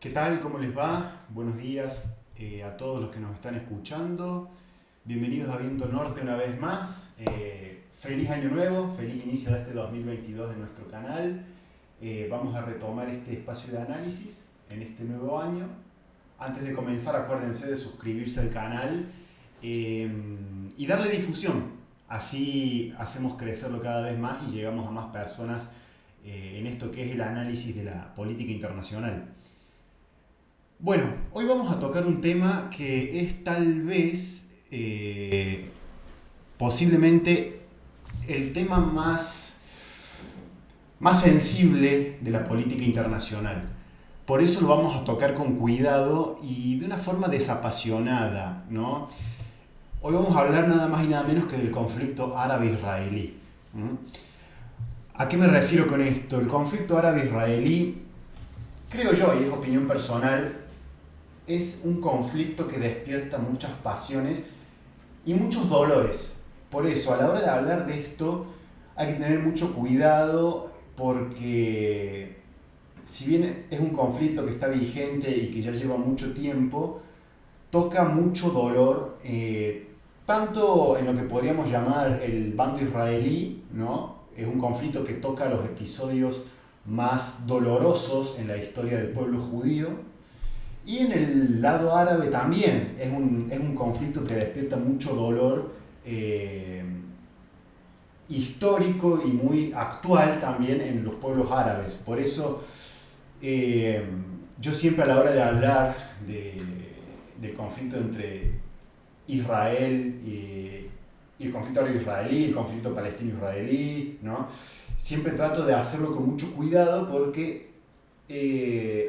¿Qué tal? ¿Cómo les va? Buenos días a todos los que nos están escuchando. Bienvenidos a Viento Norte una vez más. Feliz año nuevo, feliz inicio de este 2022 en nuestro canal. Vamos a retomar este espacio de análisis en este nuevo año. Antes de comenzar, acuérdense de suscribirse al canal y darle difusión. Así hacemos crecerlo cada vez más y llegamos a más personas en esto que es el análisis de la política internacional. Bueno, hoy vamos a tocar un tema que es tal vez, posiblemente, el tema más sensible de la política internacional. Por eso lo vamos a tocar con cuidado y de una forma desapasionada, ¿no? Hoy vamos a hablar nada más y nada menos que del conflicto árabe-israelí. ¿A qué me refiero con esto? El conflicto árabe-israelí, creo yo, y es opinión personal, es un conflicto que despierta muchas pasiones y muchos dolores. Por eso, a la hora de hablar de esto, hay que tener mucho cuidado porque si bien es un conflicto que está vigente y que ya lleva mucho tiempo, toca mucho dolor, tanto en lo que podríamos llamar el bando israelí, ¿no? Es un conflicto que toca los episodios más dolorosos en la historia del pueblo judío, y en el lado árabe también es un conflicto que despierta mucho dolor histórico y muy actual también en los pueblos árabes. Por eso yo siempre a la hora de hablar del conflicto entre Israel y el conflicto árabe-israelí, el conflicto palestino-israelí, ¿no? Siempre trato de hacerlo con mucho cuidado porque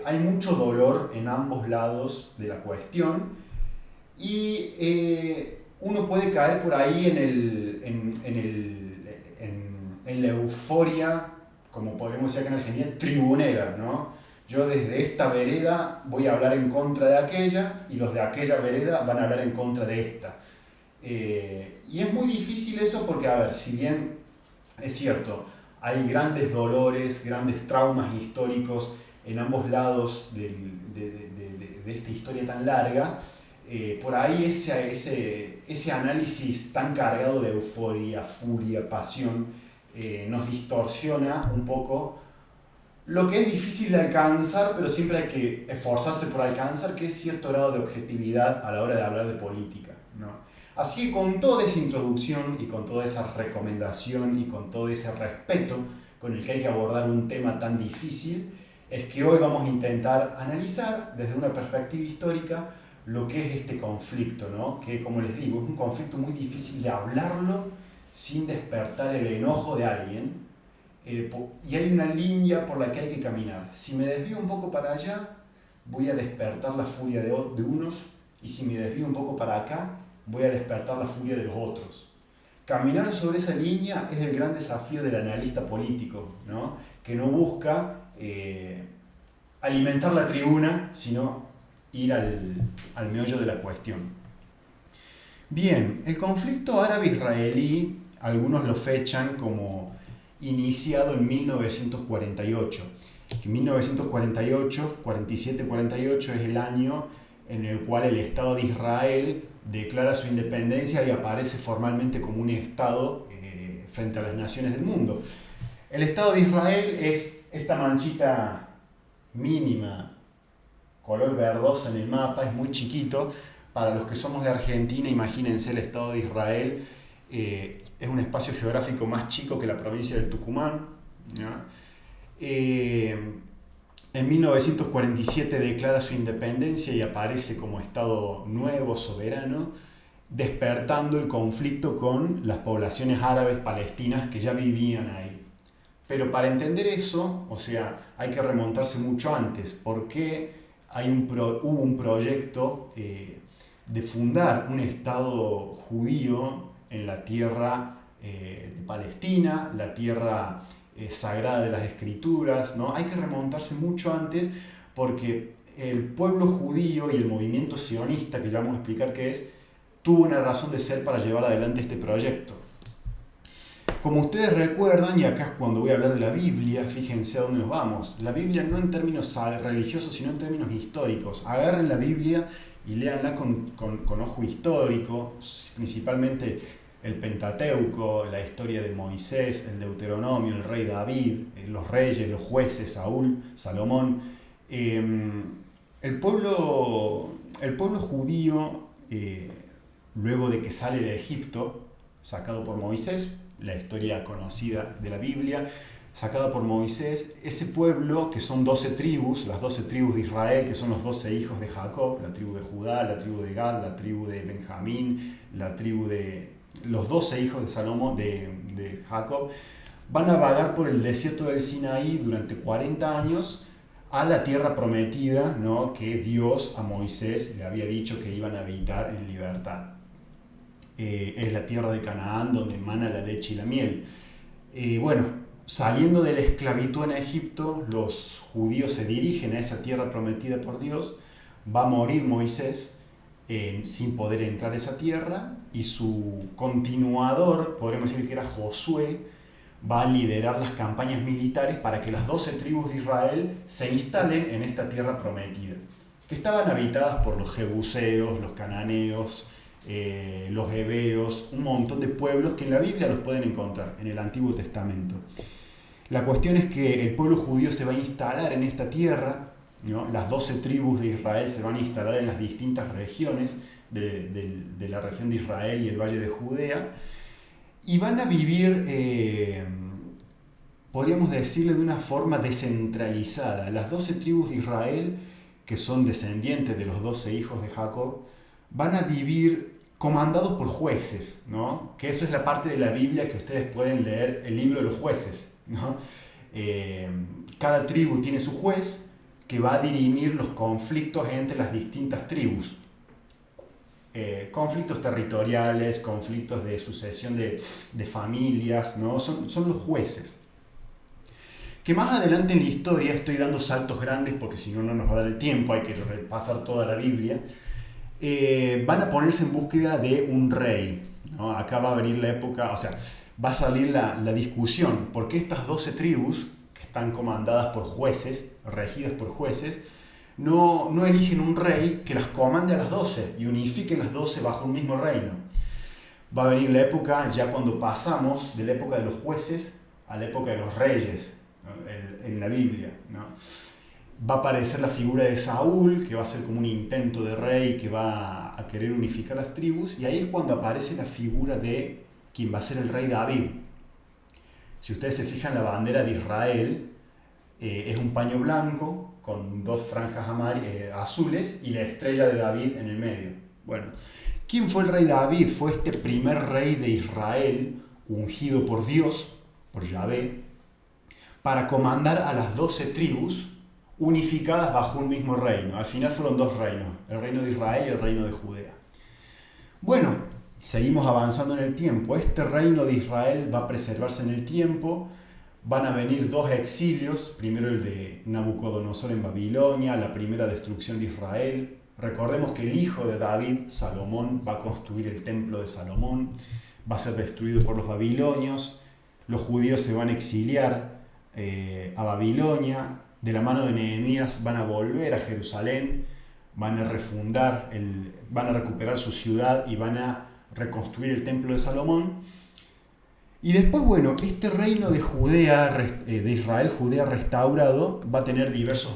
hay mucho dolor en ambos lados de la cuestión y uno puede caer por ahí en la euforia, como podríamos decir acá en Argentina, tribunera, ¿no? Yo desde esta vereda voy a hablar en contra de aquella y los de aquella vereda van a hablar en contra de esta. Y es muy difícil eso porque, a ver, si bien es cierto, hay grandes dolores, grandes traumas históricos en ambos lados de esta historia tan larga, por ahí ese análisis tan cargado de euforia, furia, pasión, nos distorsiona un poco lo que es difícil de alcanzar, pero siempre hay que esforzarse por alcanzar, que es cierto grado de objetividad a la hora de hablar de política, ¿no? Así que con toda esa introducción y con toda esa recomendación y con todo ese respeto con el que hay que abordar un tema tan difícil, es que hoy vamos a intentar analizar desde una perspectiva histórica lo que es este conflicto, ¿no? Que, como les digo, es un conflicto muy difícil de hablarlo sin despertar el enojo de alguien, y hay una línea por la que hay que caminar. Si me desvío un poco para allá, voy a despertar la furia de unos, y si me desvío un poco para acá, voy a despertar la furia de los otros. Caminar sobre esa línea es el gran desafío del analista político, ¿no? Que no busca alimentar la tribuna, sino ir al meollo de la cuestión. Bien, el conflicto árabe-israelí, algunos lo fechan como iniciado en 1948. Que 1948, 47-48 es el año en el cual el Estado de Israel declara su independencia y aparece formalmente como un Estado frente a las naciones del mundo. El Estado de Israel es esta manchita mínima, color verdoso en el mapa, es muy chiquito. Para los que somos de Argentina, imagínense el Estado de Israel, es un espacio geográfico más chico que la provincia del Tucumán, ¿no? En 1947 declara su independencia y aparece como Estado nuevo, soberano, despertando el conflicto con las poblaciones árabes palestinas que ya vivían ahí. Pero para entender eso, o sea, hay que remontarse mucho antes, porque hubo un proyecto de fundar un Estado judío en la tierra de Palestina, la tierra sagrada de las Escrituras, ¿no? Hay que remontarse mucho antes porque el pueblo judío y el movimiento sionista, que ya vamos a explicar qué es, tuvo una razón de ser para llevar adelante este proyecto. Como ustedes recuerdan, y acá es cuando voy a hablar de la Biblia, fíjense a dónde nos vamos. La Biblia no en términos religiosos, sino en términos históricos. Agarren la Biblia y léanla con ojo histórico, principalmente el Pentateuco, la historia de Moisés, el Deuteronomio, el rey David, los reyes, los jueces, Saúl, Salomón. El pueblo judío, luego de que sale de Egipto, sacado por Moisés, la historia conocida de la Biblia, sacada por Moisés, ese pueblo, que son 12 tribus, las 12 tribus de Israel, que son los 12 hijos de Jacob, la tribu de Judá, la tribu de Gad, la tribu de Benjamín, la tribu de los 12 hijos de Salomón, de Jacob, van a vagar por el desierto del Sinaí durante 40 años a la tierra prometida, ¿no?, que Dios a Moisés le había dicho que iban a habitar en libertad. Es la tierra de Canaán, donde emana la leche y la miel. Saliendo de la esclavitud en Egipto, los judíos se dirigen a esa tierra prometida por Dios. Va a morir Moisés sin poder entrar a esa tierra, y su continuador, podremos decir que era Josué, va a liderar las campañas militares para que las 12 tribus de Israel se instalen en esta tierra prometida, que estaban habitadas por los jebuseos, los cananeos, los heveos, un montón de pueblos que en la Biblia los pueden encontrar en el Antiguo Testamento. La cuestión es que el pueblo judío se va a instalar en esta tierra, ¿no? Las 12 tribus de Israel se van a instalar en las distintas regiones de la región de Israel y el Valle de Judea, y van a vivir, podríamos decirle, de una forma descentralizada. Las 12 tribus de Israel, que son descendientes de los 12 hijos de Jacob, van a vivir comandados por jueces, ¿no? Que eso es la parte de la Biblia que ustedes pueden leer, el libro de los jueces, ¿no? Cada tribu tiene su juez que va a dirimir los conflictos entre las distintas tribus. Conflictos territoriales, conflictos de sucesión de familias, ¿no? Son los jueces. Que más adelante en la historia, estoy dando saltos grandes porque si no, no nos va a dar el tiempo, hay que repasar toda la Biblia, van a ponerse en búsqueda de un rey, ¿no? Acá va a venir la época, o sea, va a salir la discusión, porque estas 12 tribus, que están comandadas por jueces, regidas por jueces, no eligen un rey que las comande a las 12 y unifique las 12 bajo un mismo reino. Va a venir la época, ya cuando pasamos de la época de los jueces a la época de los reyes, ¿no? en la Biblia, ¿no? Va a aparecer la figura de Saúl, que va a ser como un intento de rey que va a querer unificar las tribus, y ahí es cuando aparece la figura de quien va a ser el rey David. Si ustedes se fijan, la bandera de Israel es un paño blanco con 2 franjas azules y la estrella de David en el medio. Bueno, ¿quién fue el rey David? Fue este primer rey de Israel, ungido por Dios, por Yahvé, para comandar a las 12 tribus unificadas bajo un mismo reino. Al final fueron 2 reinos, el reino de Israel y el reino de Judea. Bueno, seguimos avanzando en el tiempo. Este reino de Israel va a preservarse en el tiempo. Van a venir 2 exilios, primero el de Nabucodonosor en Babilonia, la primera destrucción de Israel. Recordemos que el hijo de David, Salomón, va a construir el templo de Salomón, va a ser destruido por los babilonios. Los judíos se van a exiliar a Babilonia. De la mano de Nehemías van a volver a Jerusalén, van a refundar, van a recuperar su ciudad y van a reconstruir el templo de Salomón. Y después, bueno, este reino de Judea, de Israel, Judea restaurado, va a tener diversos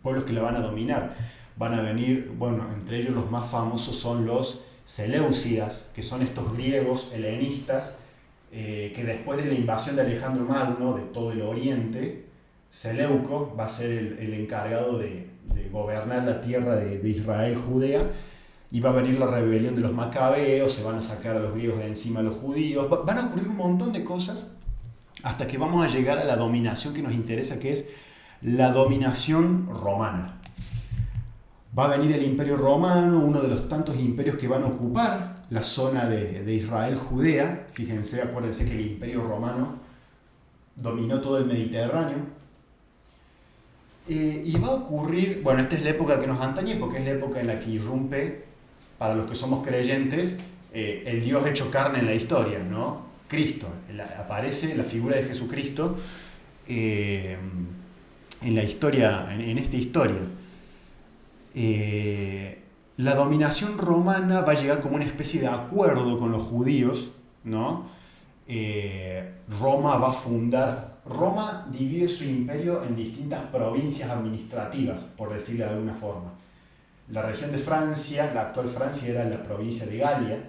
pueblos que la van a dominar. Van a venir, bueno, entre ellos los más famosos son los Seleucidas, que son estos griegos helenistas, que después de la invasión de Alejandro Magno de todo el oriente, Seleuco va a ser el encargado de gobernar la tierra de Israel, Judea, y va a venir la rebelión de los macabeos, se van a sacar a los griegos de encima a los judíos, van a ocurrir un montón de cosas hasta que vamos a llegar a la dominación que nos interesa, que es la dominación romana. Va a venir el Imperio Romano, uno de los tantos imperios que van a ocupar la zona de Israel, Judea. Fíjense, acuérdense que el Imperio Romano dominó todo el Mediterráneo. Y va a ocurrir, bueno, esta es la época que nos atañe porque es la época en la que irrumpe, para los que somos creyentes, el Dios hecho carne en la historia, ¿no? Cristo. Aparece la figura de Jesucristo en la historia, en esta historia. La dominación romana va a llegar como una especie de acuerdo con los judíos, ¿no? Roma divide su imperio en distintas provincias administrativas, por decirlo de alguna forma. La región de Francia, la actual Francia, era la provincia de Galia.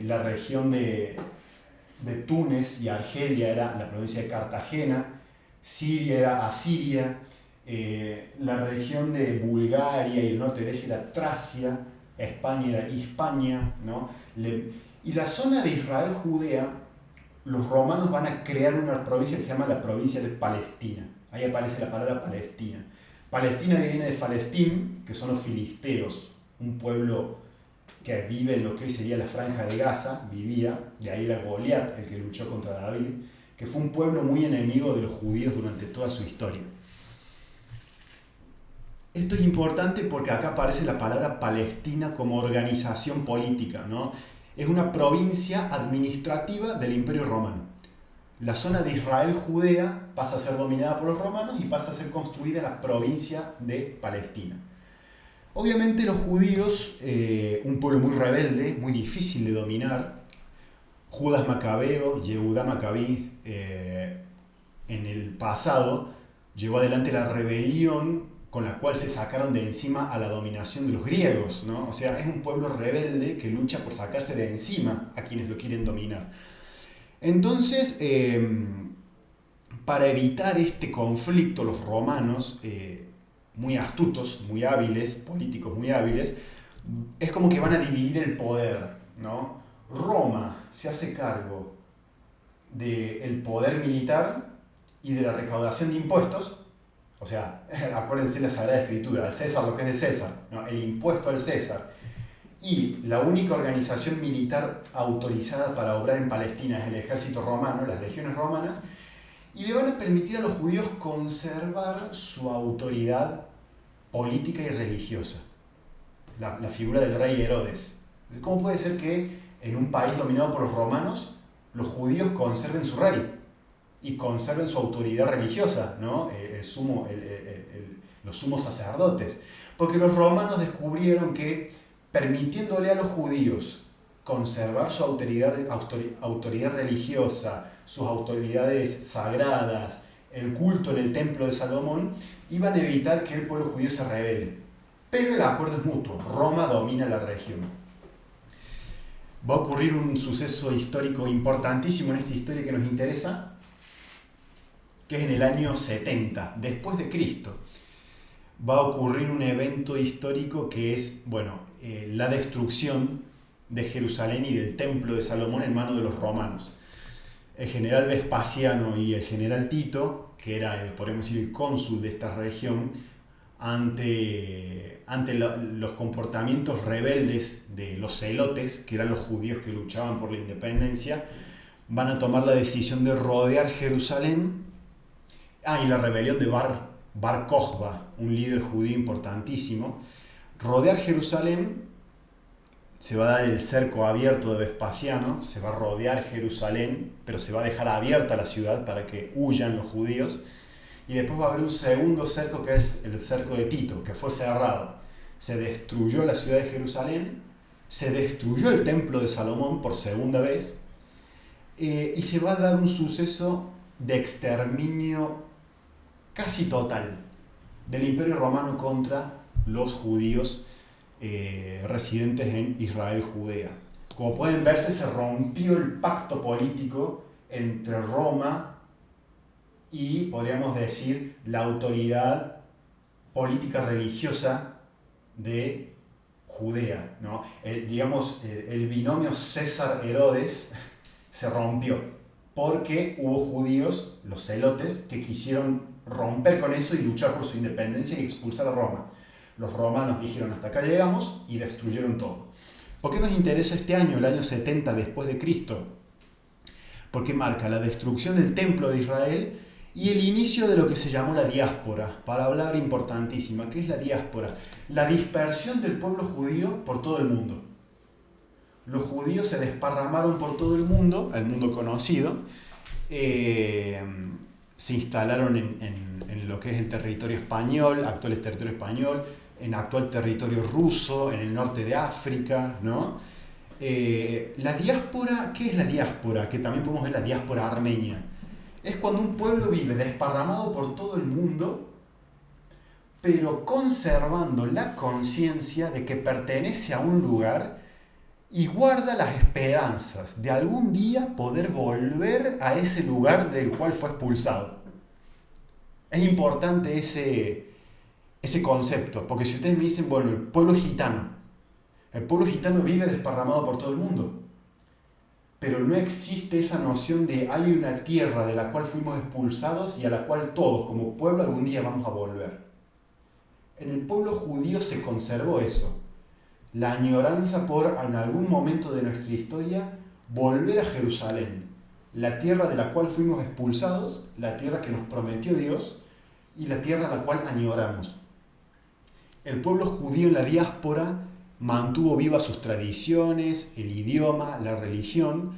La región de Túnez y Argelia era la provincia de Cartagena. Siria era Asiria. La región de Bulgaria y el norte de Grecia era Tracia. España era Hispania, ¿no? Y la zona de Israel, Judea, los romanos van a crear una provincia que se llama la provincia de Palestina. Ahí aparece la palabra Palestina. Palestina viene de Falestín, que son los filisteos, un pueblo que vive en lo que hoy sería la Franja de Gaza, vivía, y ahí era Goliat el que luchó contra David, que fue un pueblo muy enemigo de los judíos durante toda su historia. Esto es importante porque acá aparece la palabra Palestina como organización política, ¿no? Es una provincia administrativa del Imperio Romano. La zona de Israel, Judea, pasa a ser dominada por los romanos y pasa a ser construida la provincia de Palestina. Obviamente los judíos, un pueblo muy rebelde, muy difícil de dominar. Judas Macabeo, Yehudá Macabí, en el pasado, llevó adelante la rebelión con la cual se sacaron de encima a la dominación de los griegos, ¿no? O sea, es un pueblo rebelde que lucha por sacarse de encima a quienes lo quieren dominar. Entonces, para evitar este conflicto, los romanos, muy astutos, muy hábiles, políticos muy hábiles, es como que van a dividir el poder, ¿no? Roma se hace cargo del poder militar y de la recaudación de impuestos. O sea, acuérdense de la Sagrada Escritura, al César lo que es de César, ¿no? El impuesto al César. Y la única organización militar autorizada para obrar en Palestina es el ejército romano, las legiones romanas, y le van a permitir a los judíos conservar su autoridad política y religiosa. La figura del rey Herodes. ¿Cómo puede ser que en un país dominado por los romanos los judíos conserven su rey y conserven su autoridad religiosa, ¿no? Los sumos sacerdotes? Porque los romanos descubrieron que permitiéndole a los judíos conservar su autoridad religiosa, sus autoridades sagradas, el culto en el templo de Salomón, iban a evitar que el pueblo judío se rebele. Pero el acuerdo es mutuo, Roma domina la región. Va a ocurrir un suceso histórico importantísimo en esta historia que nos interesa, que es en el año 70, después de Cristo. Va a ocurrir un evento histórico que es, la destrucción de Jerusalén y del templo de Salomón en manos de los romanos. El general Vespasiano y el general Tito, que era podemos decir, el cónsul de esta región, ante los comportamientos rebeldes de los celotes, que eran los judíos que luchaban por la independencia, van a tomar la decisión de rodear Jerusalén. Y la rebelión de Bar Kokhba, un líder judío importantísimo. Rodear Jerusalén, se va a dar el cerco abierto de Vespasiano, se va a rodear Jerusalén, pero se va a dejar abierta la ciudad para que huyan los judíos. Y después va a haber un segundo cerco, que es el cerco de Tito, que fue cerrado. Se destruyó la ciudad de Jerusalén, se destruyó el templo de Salomón por segunda vez, y se va a dar un suceso de exterminio casi total del Imperio Romano contra los judíos residentes en Israel, Judea. Como pueden verse, se rompió el pacto político entre Roma y, podríamos decir, la autoridad política religiosa de Judea, ¿no? El binomio César-Herodes se rompió porque hubo judíos, los celotes, que quisieron romper con eso y luchar por su independencia y expulsar a Roma. Los romanos dijeron hasta acá llegamos y destruyeron todo. ¿Por qué nos interesa este año, el año 70 después de Cristo? Porque marca la destrucción del templo de Israel y el inicio de lo que se llamó la diáspora, palabra importantísima. ¿Qué es la diáspora? La dispersión del pueblo judío por todo el mundo. los judíos se desparramaron por todo el mundo conocido, se instalaron en lo que es el territorio español, actual territorio español, en actual territorio ruso, en el norte de África, ¿no? La diáspora, ¿qué es la diáspora? Que también podemos ver la diáspora armenia. Es cuando un pueblo vive desparramado por todo el mundo, pero conservando la conciencia de que pertenece a un lugar y guarda las esperanzas de algún día poder volver a ese lugar del cual fue expulsado. Es importante ese concepto, porque si ustedes me dicen, bueno, el pueblo gitano vive desparramado por todo el mundo, pero no existe esa noción de hay una tierra de la cual fuimos expulsados y a la cual todos como pueblo algún día vamos a volver. En el pueblo judío se conservó eso, la añoranza por en algún momento de nuestra historia volver a Jerusalén, la tierra de la cual fuimos expulsados, la tierra que nos prometió Dios y la tierra a la cual añoramos. El pueblo judío en la diáspora mantuvo vivas sus tradiciones, el idioma, la religión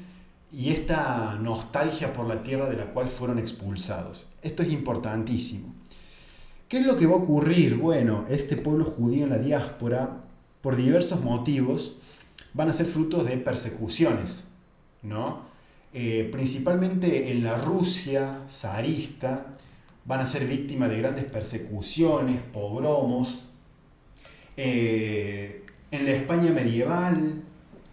y esta nostalgia por la tierra de la cual fueron expulsados. Esto es importantísimo. ¿Qué es lo que va a ocurrir? Bueno, este pueblo judío en la diáspora, por diversos motivos, van a ser frutos de persecuciones, ¿no? Principalmente en la Rusia zarista, van a ser víctimas de grandes persecuciones, pogromos. En la España medieval,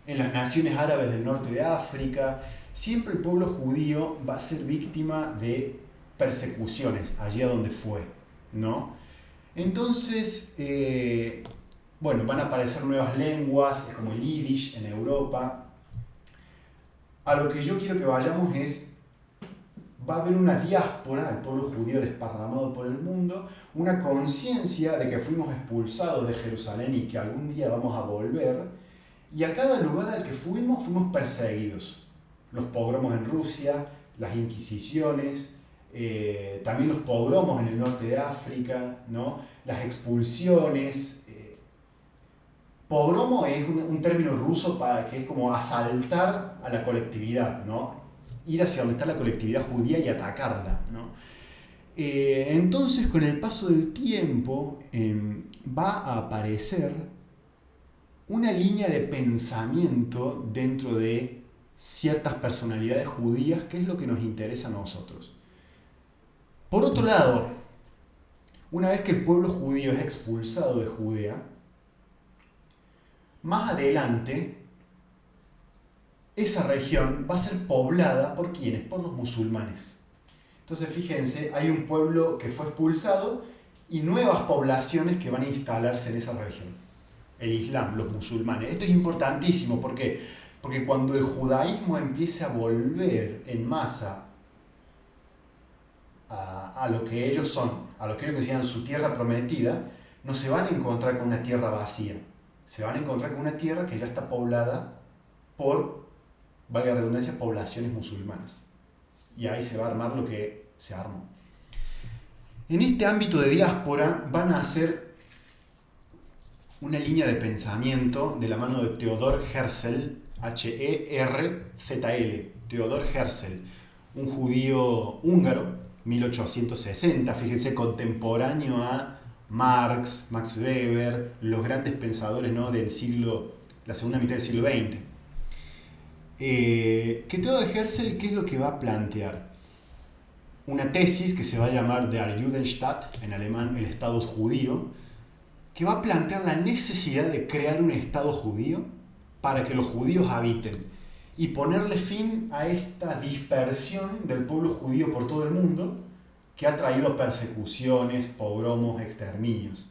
en las naciones árabes del norte de África, siempre el pueblo judío va a ser víctima de persecuciones allí a donde fue, ¿no? Entonces, van a aparecer nuevas lenguas, como el Yiddish en Europa. A lo que yo quiero que vayamos es, va a haber una diáspora, el pueblo judío desparramado por el mundo, una conciencia de que fuimos expulsados de Jerusalén y que algún día vamos a volver, y a cada lugar al que fuimos perseguidos. Los pogromos en Rusia, las inquisiciones, también los pogromos en el norte de África, ¿no? Las expulsiones. Pogromo es un término ruso que es como asaltar a la colectividad, ¿no? Ir hacia donde está la colectividad judía y atacarla, ¿no? Entonces, con el paso del tiempo, va a aparecer una línea de pensamiento dentro de ciertas personalidades judías, que es lo que nos interesa a nosotros. Por otro lado, una vez que el pueblo judío es expulsado de Judea, más adelante, esa región va a ser poblada ¿por quiénes? Por los musulmanes. Entonces, fíjense, hay un pueblo que fue expulsado y nuevas poblaciones que van a instalarse en esa región. El Islam, los musulmanes. Esto es importantísimo, ¿por qué? Porque cuando el judaísmo empiece a volver en masa a lo que ellos son, a lo que ellos consideran su tierra prometida, no se van a encontrar con una tierra vacía. Se van a encontrar con una tierra que ya está poblada por, valga la redundancia, poblaciones musulmanas. Y ahí se va a armar lo que se armó. En este ámbito de diáspora van a hacer una línea de pensamiento de la mano de Theodor Herzl, H-E-R-Z-L, Theodor Herzl, un judío húngaro, 1860, fíjense, contemporáneo a Marx, Max Weber, los grandes pensadores, ¿no?, del siglo, la segunda mitad del siglo XX. Que Theodor Herzl, ¿qué es lo que va a plantear? Una tesis que se va a llamar Der Judenstaat, en alemán el Estado judío, que va a plantear la necesidad de crear un Estado judío para que los judíos habiten y ponerle fin a esta dispersión del pueblo judío por todo el mundo que ha traído persecuciones, pogromos, exterminios.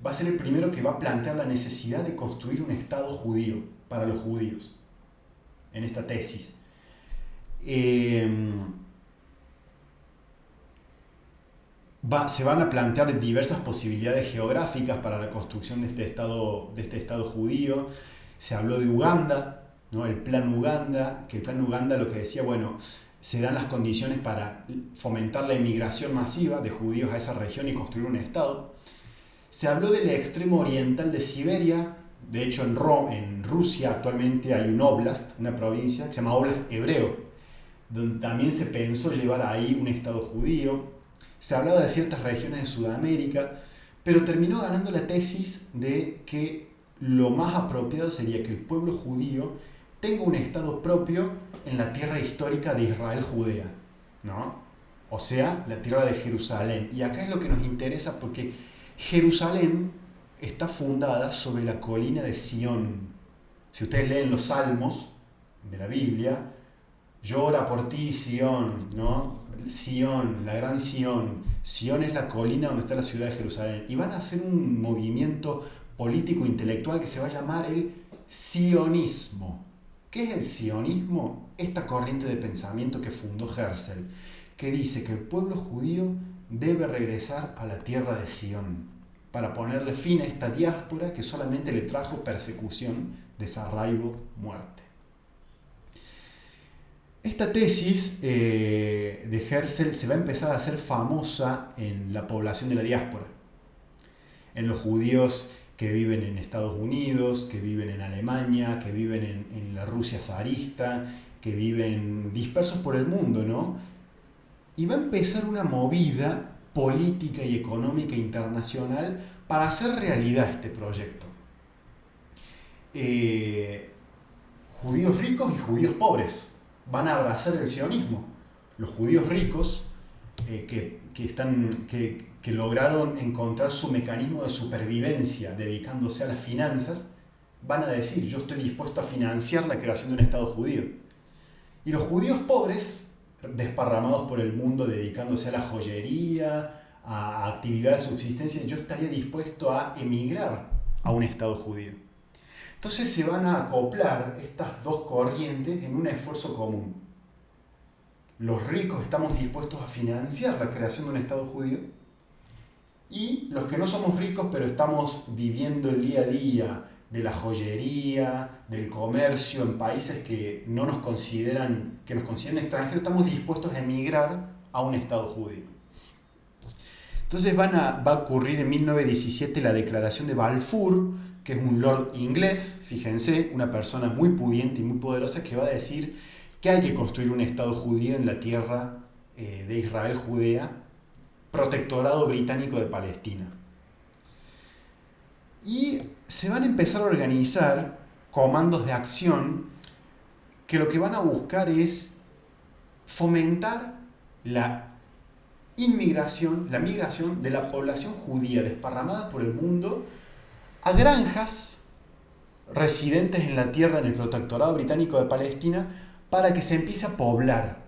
Va a ser el primero que va a plantear la necesidad de construir un Estado judío para los judíos en esta tesis. Se van a plantear diversas posibilidades geográficas para la construcción de este Estado judío. Se habló de Uganda, ¿no? El plan Uganda, que el plan Uganda lo que decía, bueno, se dan las condiciones para fomentar la inmigración masiva de judíos a esa región y construir un Estado. Se habló del extremo oriental de Siberia, De hecho, en Rusia actualmente hay un oblast, una provincia que se llama Oblast Hebreo, donde también se pensó llevar ahí un Estado judío. Se hablaba de ciertas regiones de Sudamérica, pero terminó ganando la tesis de que lo más apropiado sería que el pueblo judío tenga un Estado propio en la tierra histórica de Israel Judea, ¿no? O sea, la tierra de Jerusalén. Y acá es lo que nos interesa porque Jerusalén está fundada sobre la colina de Sión. Si ustedes leen los salmos de la Biblia, llora por ti, Sión, ¿no? Sión, la gran Sión. Sión es la colina donde está la ciudad de Jerusalén. Y van a hacer un movimiento político intelectual que se va a llamar el sionismo. ¿Qué es el sionismo? Esta corriente de pensamiento que fundó Herzl, que dice que el pueblo judío debe regresar a la tierra de Sión para ponerle fin a esta diáspora que solamente le trajo persecución, desarraigo, muerte. Esta tesis de Herzl se va a empezar a hacer famosa en la población de la diáspora, en los judíos que viven en Estados Unidos, que viven en Alemania, que viven en la Rusia zarista, que viven dispersos por el mundo, ¿no? Y va a empezar una movida política y económica internacional para hacer realidad este proyecto. Judíos ricos y judíos pobres van a abrazar el sionismo. Los judíos ricos que lograron encontrar su mecanismo de supervivencia dedicándose a las finanzas, van a decir: yo estoy dispuesto a financiar la creación de un Estado judío. Y los judíos pobres, desparramados por el mundo dedicándose a la joyería, a actividades de subsistencia, yo estaría dispuesto a emigrar a un Estado judío. Entonces se van a acoplar estas dos corrientes en un esfuerzo común. Los ricos estamos dispuestos a financiar la creación de un Estado judío, y los que no somos ricos pero estamos viviendo el día a día de la joyería, del comercio en países que nos consideran extranjeros, estamos dispuestos a emigrar a un Estado judío. Entonces va a ocurrir en 1917 la Declaración de Balfour, que es un lord inglés, fíjense, una persona muy pudiente y muy poderosa, que va a decir que hay que construir un Estado judío en la tierra de Israel Judea, protectorado británico de Palestina. Y se van a empezar a organizar comandos de acción que lo que van a buscar es fomentar la migración de la población judía desparramada por el mundo a granjas residentes en la tierra, en el protectorado británico de Palestina, para que se empiece a poblar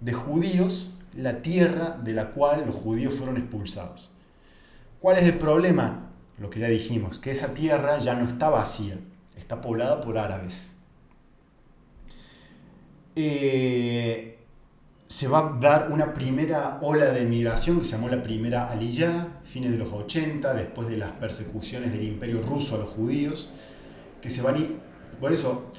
de judíos la tierra de la cual los judíos fueron expulsados. ¿Cuál es el problema? Lo que ya dijimos, que esa tierra ya no está vacía, está poblada por árabes. Se va a dar una primera ola de migración que se llamó la primera Aliyá, fines de los 80, después de las persecuciones del Imperio Ruso a los judíos, que se van a ir. Por eso,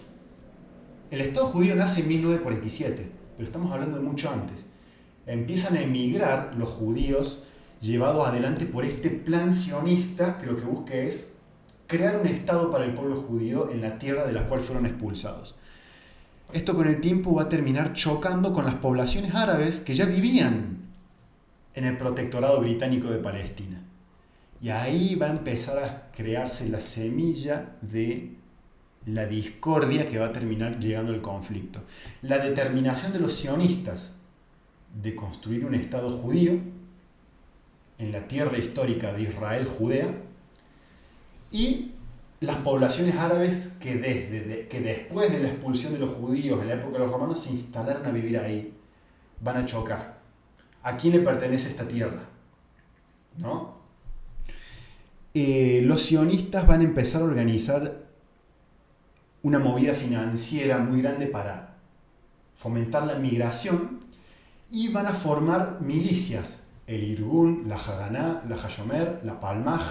el Estado judío nace en 1947, pero estamos hablando de mucho antes. Empiezan a emigrar los judíos llevados adelante por este plan sionista, que lo que busca es crear un Estado para el pueblo judío en la tierra de la cual fueron expulsados. Esto con el tiempo va a terminar chocando con las poblaciones árabes que ya vivían en el protectorado británico de Palestina. Y ahí va a empezar a crearse la semilla de la discordia que va a terminar llegando al conflicto. La determinación de los sionistas de construir un Estado judío en la tierra histórica de Israel Judea, y las poblaciones árabes que después de la expulsión de los judíos en la época de los romanos se instalaron a vivir ahí, van a chocar. ¿A quién le pertenece esta tierra? ¿No? Los sionistas van a empezar a organizar una movida financiera muy grande para fomentar la migración, y van a formar milicias, el Irgun, la Haganá, la Hashomer, la Palmaj,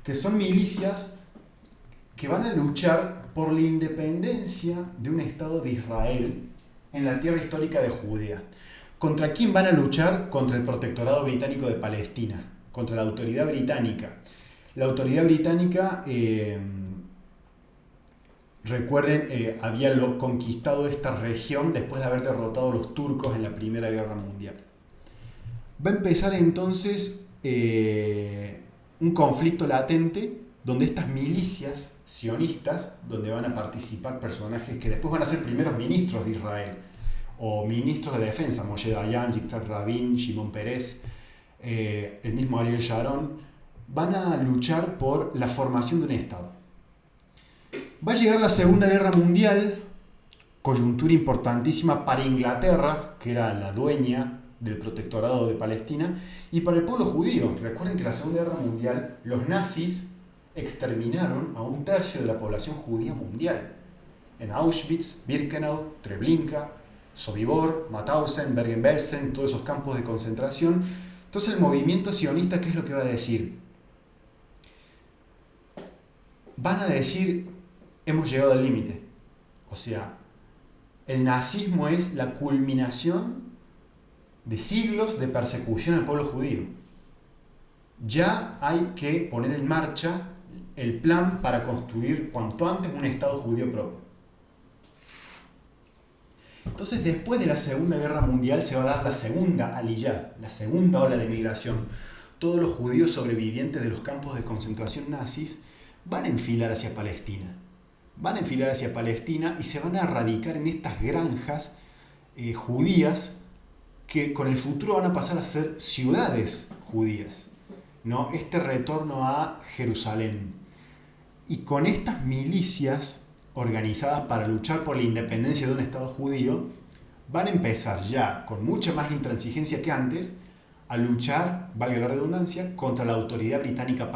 que son milicias que van a luchar por la independencia de un Estado de Israel en la tierra histórica de Judea. ¿Contra quién van a luchar? Contra el protectorado británico de Palestina, contra la autoridad británica. La autoridad británica Recuerden, había conquistado esta región después de haber derrotado a los turcos en la Primera Guerra Mundial. Va a empezar entonces un conflicto latente donde estas milicias sionistas, donde van a participar personajes que después van a ser primeros ministros de Israel o ministros de defensa, Moshe Dayan, Yitzhak Rabin, Shimon Peres, el mismo Ariel Sharon, van a luchar por la formación de un Estado. Va a llegar la Segunda Guerra Mundial, coyuntura importantísima para Inglaterra, que era la dueña del protectorado de Palestina, y para el pueblo judío. Recuerden que en la Segunda Guerra Mundial los nazis exterminaron a 1/3 de la población judía mundial. En Auschwitz, Birkenau, Treblinka, Sobibor, Mauthausen, Bergen-Belsen, todos esos campos de concentración. Entonces el movimiento sionista, ¿qué es lo que va a decir? Van a decir, hemos llegado al límite. O sea, el nazismo es la culminación de siglos de persecución al pueblo judío. Ya hay que poner en marcha el plan para construir cuanto antes un Estado judío propio. Entonces, después de la Segunda Guerra Mundial se va a dar la segunda aliyá, la segunda ola de migración. Todos los judíos sobrevivientes de los campos de concentración nazis van a enfilar hacia Palestina. Van a enfilar hacia Palestina y se van a radicar en estas granjas judías que con el futuro van a pasar a ser ciudades judías, ¿no? Este retorno a Jerusalén. Y con estas milicias organizadas para luchar por la independencia de un Estado judío, van a empezar ya, con mucha más intransigencia que antes, a luchar, valga la redundancia, contra la autoridad británica,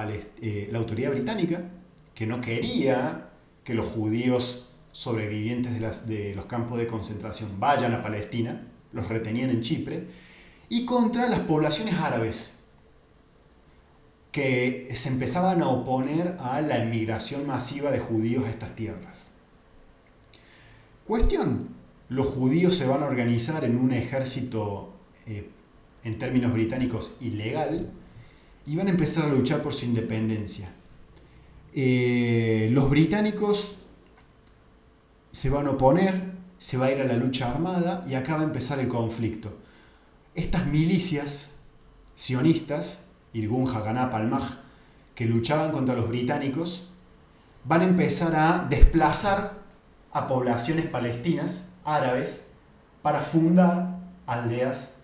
que no quería que los judíos sobrevivientes de los campos de concentración vayan a Palestina, los retenían en Chipre, y contra las poblaciones árabes, que se empezaban a oponer a la emigración masiva de judíos a estas tierras. Cuestión, los judíos se van a organizar en un ejército, en términos británicos, ilegal, y van a empezar a luchar por su independencia. Los británicos se van a oponer, se va a ir a la lucha armada, y acá va a empezar el conflicto. Estas milicias sionistas, Irgun, Haganah, Palmaj, que luchaban contra los británicos, van a empezar a desplazar a poblaciones palestinas, árabes, para fundar aldeas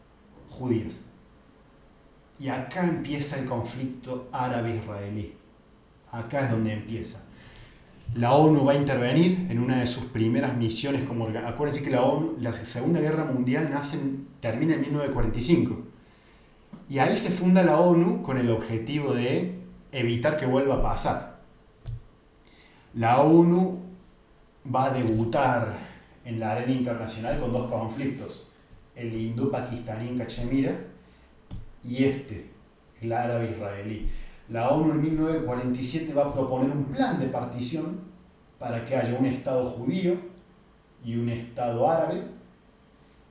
judías. Y acá empieza el conflicto árabe-israelí. Acá es donde empieza. La ONU va a intervenir en una de sus primeras misiones como acuérdense que la Segunda Guerra Mundial termina en 1945. Y ahí se funda la ONU con el objetivo de evitar que vuelva a pasar. La ONU va a debutar en la arena internacional con 2 conflictos, el hindú-pakistaní en Cachemira y el árabe-israelí. La ONU en 1947 va a proponer un plan de partición para que haya un Estado judío y un Estado árabe,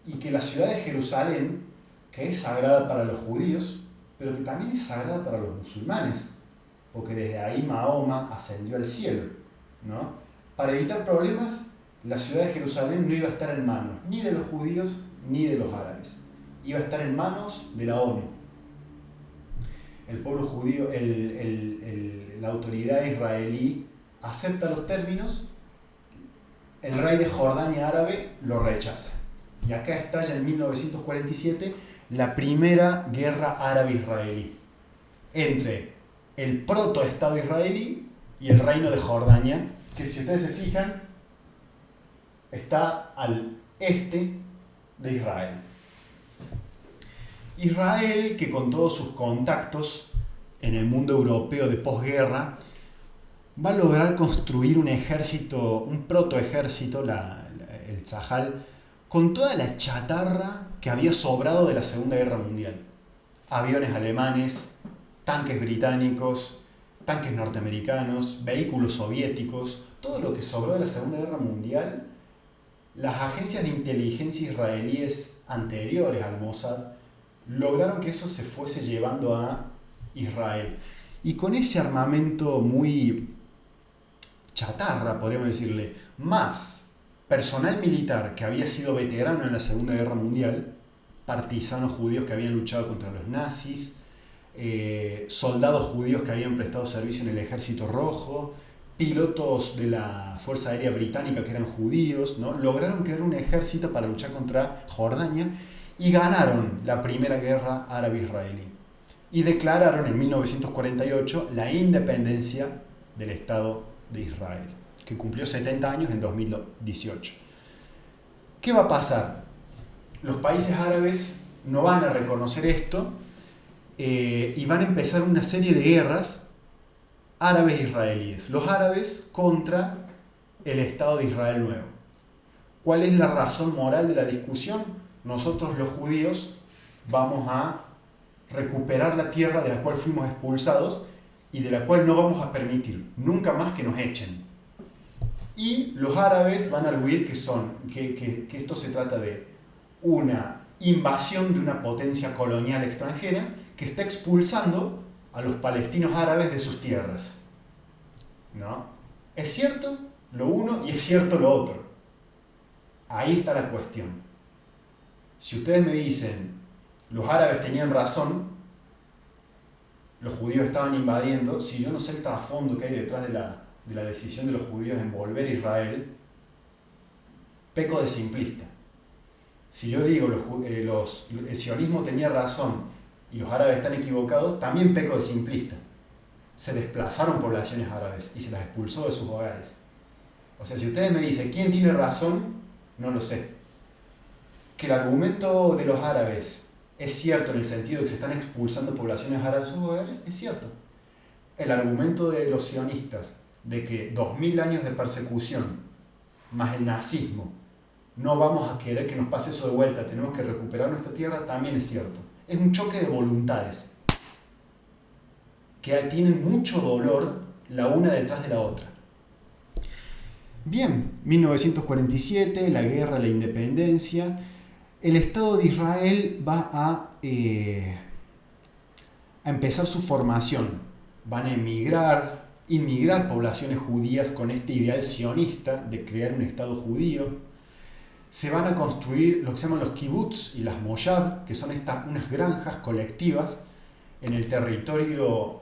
y que la ciudad de Jerusalén, que es sagrada para los judíos, pero que también es sagrada para los musulmanes, porque desde ahí Mahoma ascendió al cielo, ¿no? Para evitar problemas, la ciudad de Jerusalén no iba a estar en manos ni de los judíos ni de los árabes, iba a estar en manos de la ONU. El pueblo judío, la autoridad israelí acepta los términos, el rey de Jordania árabe lo rechaza. Y acá estalla en 1947 la primera guerra árabe-israelí entre el protoestado israelí y el reino de Jordania, que si ustedes se fijan está al este de Israel. Israel, que con todos sus contactos en el mundo europeo de posguerra, va a lograr construir un ejército, un protoejército, el Tzahal, con toda la chatarra que había sobrado de la Segunda Guerra Mundial. Aviones alemanes, tanques británicos, tanques norteamericanos, vehículos soviéticos, todo lo que sobró de la Segunda Guerra Mundial, las agencias de inteligencia israelíes anteriores al Mossad lograron que eso se fuese llevando a Israel. Y con ese armamento muy chatarra, podríamos decirle, más personal militar que había sido veterano en la Segunda Guerra Mundial, partisanos judíos que habían luchado contra los nazis, soldados judíos que habían prestado servicio en el Ejército Rojo, pilotos de la Fuerza Aérea Británica que eran judíos, ¿no? Lograron crear un ejército para luchar contra Jordania y ganaron la Primera Guerra Árabe-Israelí. Y declararon en 1948 la independencia del Estado de Israel, que cumplió 70 años en 2018. ¿Qué va a pasar? Los países árabes no van a reconocer esto y van a empezar una serie de guerras árabes e israelíes. Los árabes contra el Estado de Israel nuevo. ¿Cuál es la razón moral de la discusión? Nosotros los judíos vamos a recuperar la tierra de la cual fuimos expulsados y de la cual no vamos a permitir nunca más que nos echen. Y los árabes van a arguir que esto se trata de una invasión de una potencia colonial extranjera que está expulsando a los palestinos árabes de sus tierras. ¿No? Es cierto lo uno y es cierto lo otro. Ahí está la cuestión. Si ustedes me dicen, los árabes tenían razón, los judíos estaban invadiendo, si yo no sé el trasfondo que hay detrás de la decisión de los judíos en volver a Israel, peco de simplista. Si yo digo el sionismo tenía razón y los árabes están equivocados, también peco de simplista. Se desplazaron poblaciones árabes y se las expulsó de sus hogares. O sea, si ustedes me dicen quién tiene razón, no lo sé. Que el argumento de los árabes es cierto en el sentido de que se están expulsando poblaciones árabes de sus hogares, es cierto. El argumento de los sionistas de que 2000 años de persecución más el nazismo, no vamos a querer que nos pase eso de vuelta, tenemos que recuperar nuestra tierra, también es cierto. Es un choque de voluntades que tienen mucho dolor la una detrás de la otra. Bien, 1947, la guerra, la independencia. El Estado de Israel va a empezar su formación. Van a inmigrar poblaciones judías con este ideal sionista de crear un Estado judío. Se van a construir lo que se llaman los kibbutz y las moshab, que son unas granjas colectivas en el territorio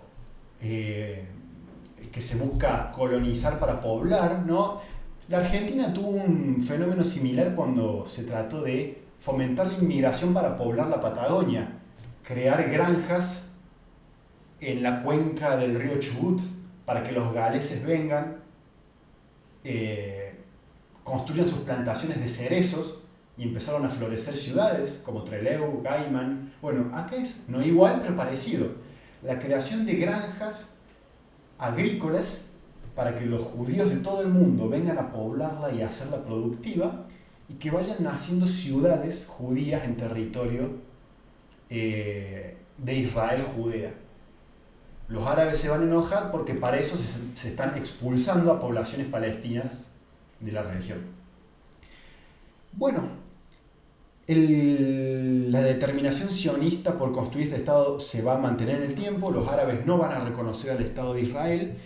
que se busca colonizar para poblar, ¿no? La Argentina tuvo un fenómeno similar cuando se trató de fomentar la inmigración para poblar la Patagonia, crear granjas en la cuenca del río Chubut para que los galeses vengan, construyan sus plantaciones de cerezos y empezaron a florecer ciudades como Trelew, Gaiman. Bueno, acá es no igual, pero parecido. La creación de granjas agrícolas para que los judíos de todo el mundo vengan a poblarla y a hacerla productiva y que vayan naciendo ciudades judías en territorio de Israel, Judea. Los árabes se van a enojar porque para eso se están expulsando a poblaciones palestinas de la región. Bueno, la determinación sionista por construir este Estado se va a mantener en el tiempo, los árabes no van a reconocer al Estado de Israel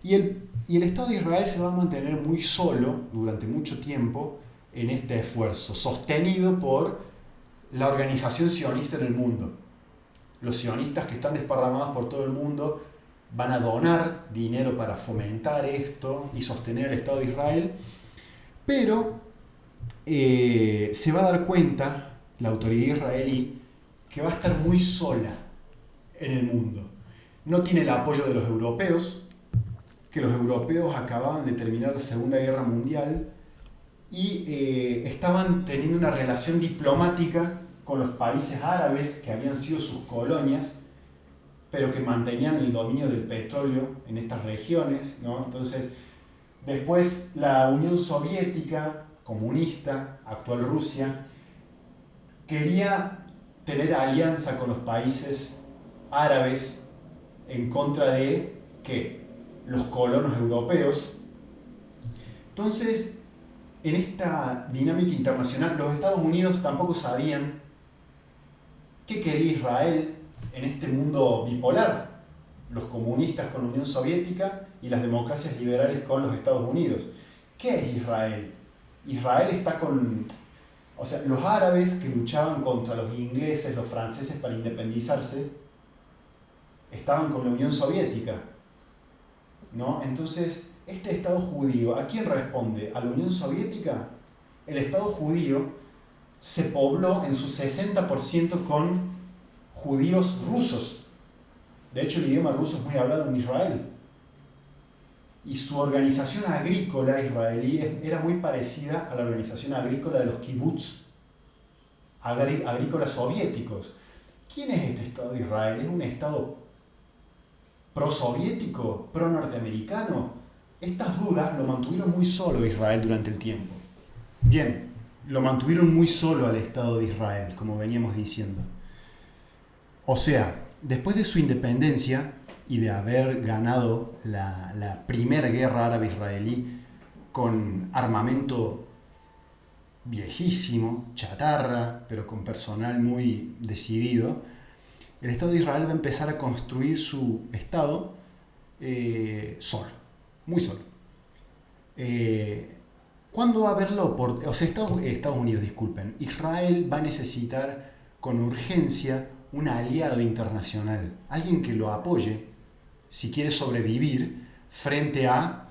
y el Estado de Israel se va a mantener muy solo durante mucho tiempo en este esfuerzo, sostenido por la organización sionista en el mundo. Los sionistas que están desparramados por todo el mundo van a donar dinero para fomentar esto y sostener el Estado de Israel, pero se va a dar cuenta la autoridad israelí que va a estar muy sola en el mundo. No tiene el apoyo de los europeos, que los europeos acababan de terminar la Segunda Guerra Mundial y estaban teniendo una relación diplomática con los países árabes que habían sido sus colonias, pero que mantenían el dominio del petróleo en estas regiones, ¿no? Entonces, después la Unión Soviética, comunista, actual Rusia, quería tener alianza con los países árabes en contra de ¿qué? Los colonos europeos. Entonces, en esta dinámica internacional, los Estados Unidos tampoco sabían qué quería Israel en este mundo bipolar. los comunistas con la Unión Soviética y las democracias liberales con los Estados Unidos. ¿Qué es Israel? Israel está con... O sea, los árabes que luchaban contra los ingleses, los franceses para independizarse, estaban con la Unión Soviética, ¿no? Entonces, este Estado judío, ¿a quién responde? ¿A la Unión Soviética? El Estado judío se pobló en su 60% con judíos rusos. De hecho, el idioma ruso es muy hablado en Israel. Y su organización agrícola israelí era muy parecida a la organización agrícola de los kibbutz, agrícolas soviéticos. ¿Quién es este Estado de Israel? ¿Es un Estado pro-soviético, pro-norteamericano? Estas dudas lo mantuvieron muy solo Israel durante el tiempo. Bien, lo mantuvieron muy solo al Estado de Israel, como veníamos diciendo. O sea, después de su independencia y de haber ganado la primera guerra árabe-israelí con armamento viejísimo, chatarra, pero con personal muy decidido, el Estado de Israel va a empezar a construir su Estado solo, muy solo. ¿Cuándo va a haberlo? O sea, Estados Unidos, disculpen, Israel va a necesitar con urgencia un aliado internacional, alguien que lo apoye si quiere sobrevivir frente a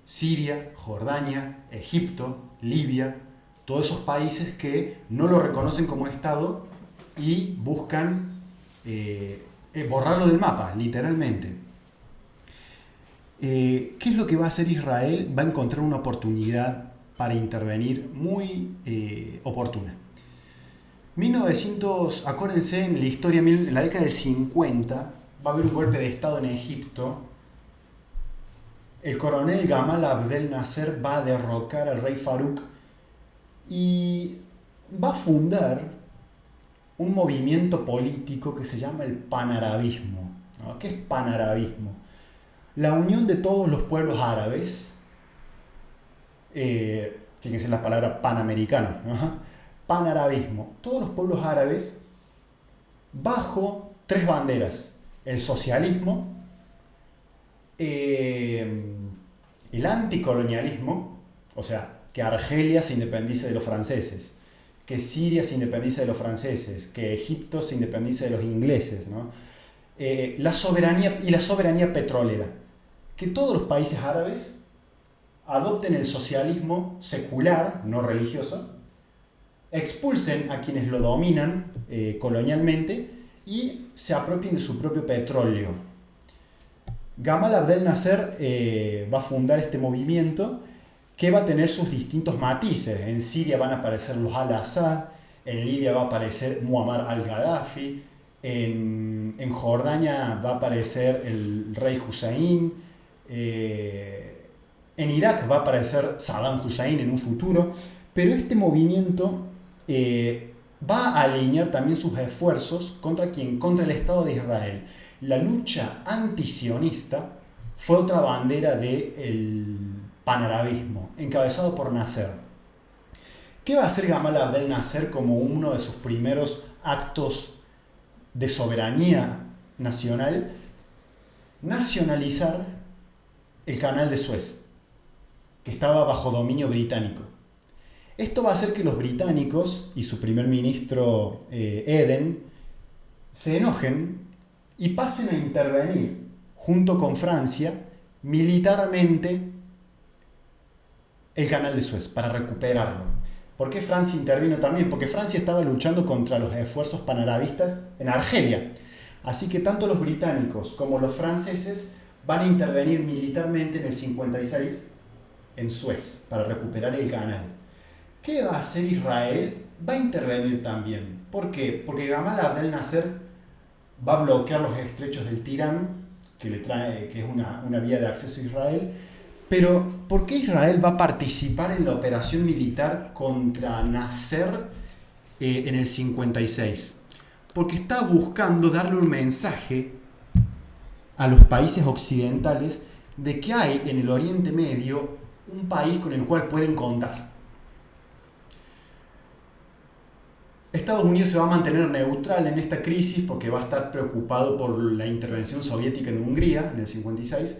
Siria, Jordania, Egipto, Libia, todos esos países que no lo reconocen como Estado y buscan borrarlo del mapa, literalmente. ¿Qué es lo que va a hacer Israel? Va a encontrar una oportunidad para intervenir muy oportuna. 1900, acuérdense, en la historia, en la década del 50, va a haber un golpe de Estado en Egipto. El coronel Gamal Abdel Nasser va a derrocar al rey Farouk y va a fundar un movimiento político que se llama el panarabismo, ¿no? ¿Qué es panarabismo? La unión de todos los pueblos árabes, fíjense en la palabra panamericano, ¿no? Panarabismo, todos los pueblos árabes bajo tres banderas: el socialismo, el anticolonialismo, o sea, que Argelia se independice de los franceses, que Siria se independice de los franceses, que Egipto se independice de los ingleses, ¿no? La soberanía petrolera, que todos los países árabes adopten el socialismo secular, no religioso, expulsen a quienes lo dominan colonialmente y se apropien de su propio petróleo. Gamal Abdel Nasser va a fundar este movimiento que va a tener sus distintos matices. En Siria van a aparecer los al-Assad, en Libia va a aparecer Muammar al-Gaddafi, en Jordania va a aparecer el rey Hussein, en Irak va a aparecer Saddam Hussein en un futuro, pero este movimiento va a alinear también sus esfuerzos contra ¿quién? Contra el Estado de Israel. La lucha antisionista fue otra bandera del panarabismo, encabezado por Nasser. ¿Qué va a hacer Gamal Abdel Nasser como uno de sus primeros actos de soberanía nacional? Nacionalizar el canal de Suez, que estaba bajo dominio británico. Esto va a hacer que los británicos y su primer ministro Eden se enojen y pasen a intervenir junto con Francia militarmente el canal de Suez para recuperarlo. ¿Por qué Francia intervino también? Porque Francia estaba luchando contra los esfuerzos panarabistas en Argelia. Así que tanto los británicos como los franceses van a intervenir militarmente en el 56 en Suez para recuperar el canal. ¿Qué va a hacer Israel? Va a intervenir también. ¿Por qué? Porque Gamal Abdel Nasser va a bloquear los estrechos del Tirán, que es una vía de acceso a Israel. Pero, ¿por qué Israel va a participar en la operación militar contra Nasser en el 56? Porque está buscando darle un mensaje a los países occidentales de que hay en el Oriente Medio un país con el cual pueden contar. Estados Unidos se va a mantener neutral en esta crisis porque va a estar preocupado por la intervención soviética en Hungría en el 56.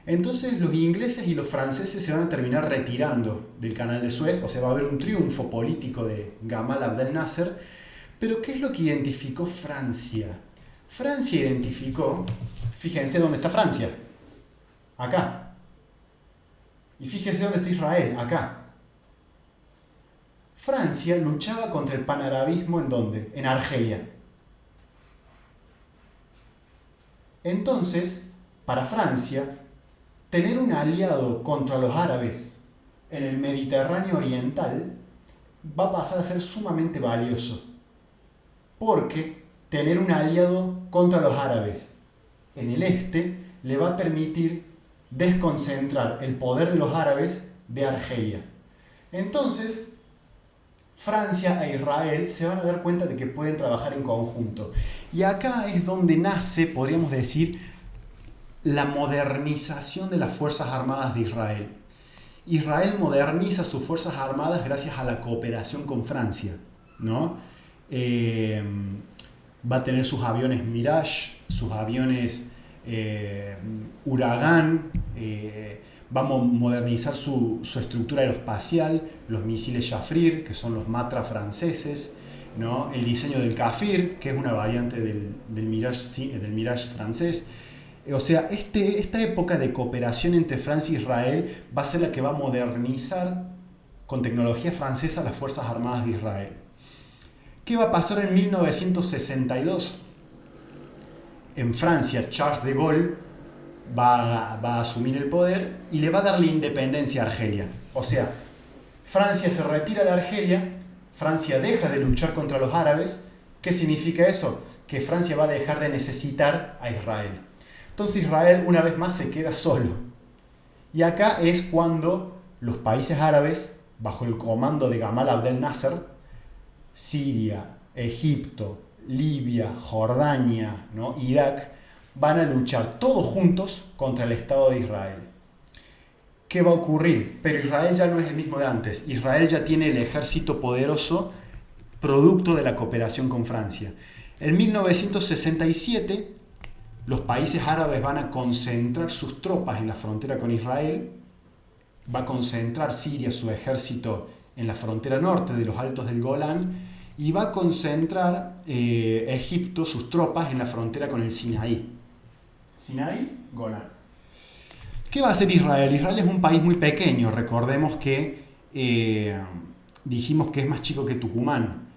Entonces los ingleses y los franceses se van a terminar retirando del canal de Suez, o sea, va a haber un triunfo político de Gamal Abdel Nasser. Pero ¿qué es lo que identificó Francia? Francia identificó, fíjense dónde está Francia, acá. Y fíjense dónde está Israel, acá. Francia luchaba contra el panarabismo ¿en dónde? En Argelia. Entonces, para Francia, tener un aliado contra los árabes en el Mediterráneo Oriental va a pasar a ser sumamente valioso. Porque tener un aliado contra los árabes en el este le va a permitir desconcentrar el poder de los árabes de Argelia. Entonces, Francia e Israel se van a dar cuenta de que pueden trabajar en conjunto. Y acá es donde nace, podríamos decir, la modernización de las Fuerzas Armadas de Israel. Israel moderniza sus Fuerzas Armadas gracias a la cooperación con Francia, ¿no? Va a tener sus aviones Mirage, sus aviones Huracán, va a modernizar su estructura aeroespacial, los misiles Jaffir, que son los Matra franceses, ¿no? El diseño del Kafir, que es una variante del Mirage francés. O sea, esta época de cooperación entre Francia e Israel va a ser la que va a modernizar con tecnología francesa las Fuerzas Armadas de Israel. ¿Qué va a pasar en 1962? En Francia, Charles de Gaulle va a asumir el poder y le va a dar la independencia a Argelia. O sea, Francia se retira de Argelia, Francia deja de luchar contra los árabes. ¿Qué significa eso? Que Francia va a dejar de necesitar a Israel. Entonces Israel una vez más se queda solo. Y acá es cuando los países árabes, bajo el comando de Gamal Abdel Nasser, Siria, Egipto, Libia, Jordania, ¿no? Irak, van a luchar todos juntos contra el Estado de Israel. ¿Qué va a ocurrir? Pero Israel ya no es el mismo de antes. Israel ya tiene el ejército poderoso producto de la cooperación con Francia. En 1967, los países árabes van a concentrar sus tropas en la frontera con Israel. Va a concentrar Siria su ejército en la frontera norte de los Altos del Golán y va a concentrar Egipto sus tropas en la frontera con el Sinaí. Sinaí, Golán. ¿Qué va a hacer Israel? Israel es un país muy pequeño. Recordemos que dijimos que es más chico que Tucumán.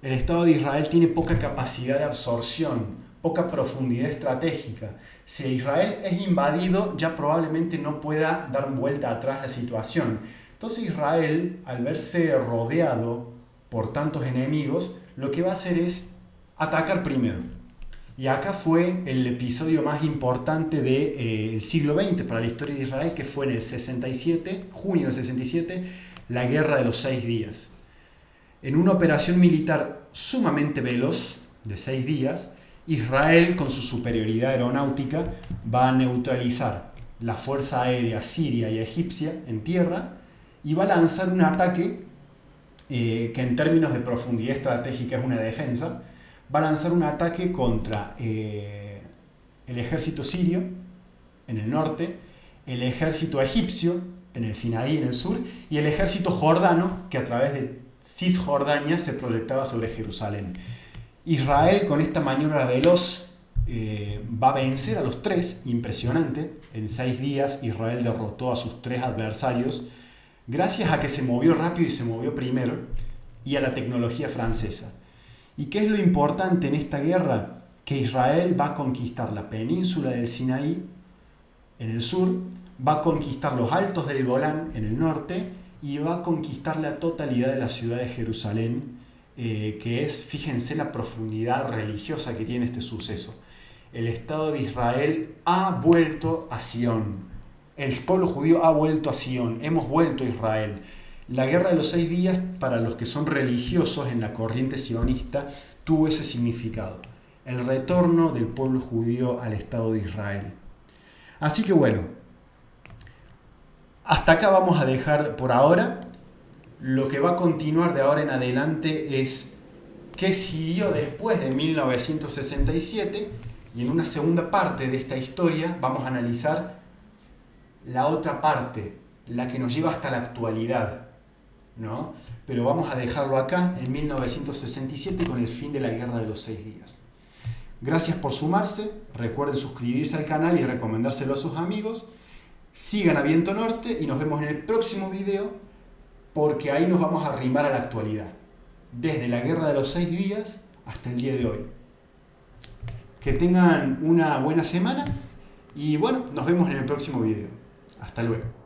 El Estado de Israel tiene poca capacidad de absorción, poca profundidad estratégica. Si Israel es invadido, ya probablemente no pueda dar vuelta atrás la situación. Entonces Israel, al verse rodeado por tantos enemigos, lo que va a hacer es atacar primero. Y acá fue el episodio más importante del siglo XX para la historia de Israel, que fue en el 67, junio del 67, la Guerra de los 6 días. En una operación militar sumamente veloz, de 6 días, Israel, con su superioridad aeronáutica, va a neutralizar la fuerza aérea siria y egipcia en tierra y va a lanzar un ataque que en términos de profundidad estratégica es una defensa. Va a lanzar un ataque contra el ejército sirio en el norte, el ejército egipcio en el Sinaí en el sur y el ejército jordano que a través de Cisjordania se proyectaba sobre Jerusalén. Israel, con esta maniobra veloz, va a vencer a los tres, impresionante. En 6 días Israel derrotó a sus 3 adversarios gracias a que se movió rápido y se movió primero y a la tecnología francesa. ¿Y qué es lo importante en esta guerra? Que Israel va a conquistar la península del Sinaí en el sur, va a conquistar los Altos del Golán en el norte y va a conquistar la totalidad de la ciudad de Jerusalén, que es, fíjense la profundidad religiosa que tiene este suceso. El Estado de Israel ha vuelto a Sion. El pueblo judío ha vuelto a Sion. Hemos vuelto a Israel. La Guerra de los 6 días, para los que son religiosos en la corriente sionista, tuvo ese significado. El retorno del pueblo judío al Estado de Israel. Así que bueno, hasta acá vamos a dejar por ahora. Lo que va a continuar de ahora en adelante es qué siguió después de 1967, y en una segunda parte de esta historia vamos a analizar la otra parte, la que nos lleva hasta la actualidad, ¿no? Pero vamos a dejarlo acá en 1967 con el fin de la Guerra de los 6 días. Gracias por sumarse, recuerden suscribirse al canal y recomendárselo a sus amigos. Sigan a Viento Norte y nos vemos en el próximo video, porque ahí nos vamos a arrimar a la actualidad, desde la Guerra de los 6 días hasta el día de hoy. Que tengan una buena semana y bueno, nos vemos en el próximo video. Hasta luego.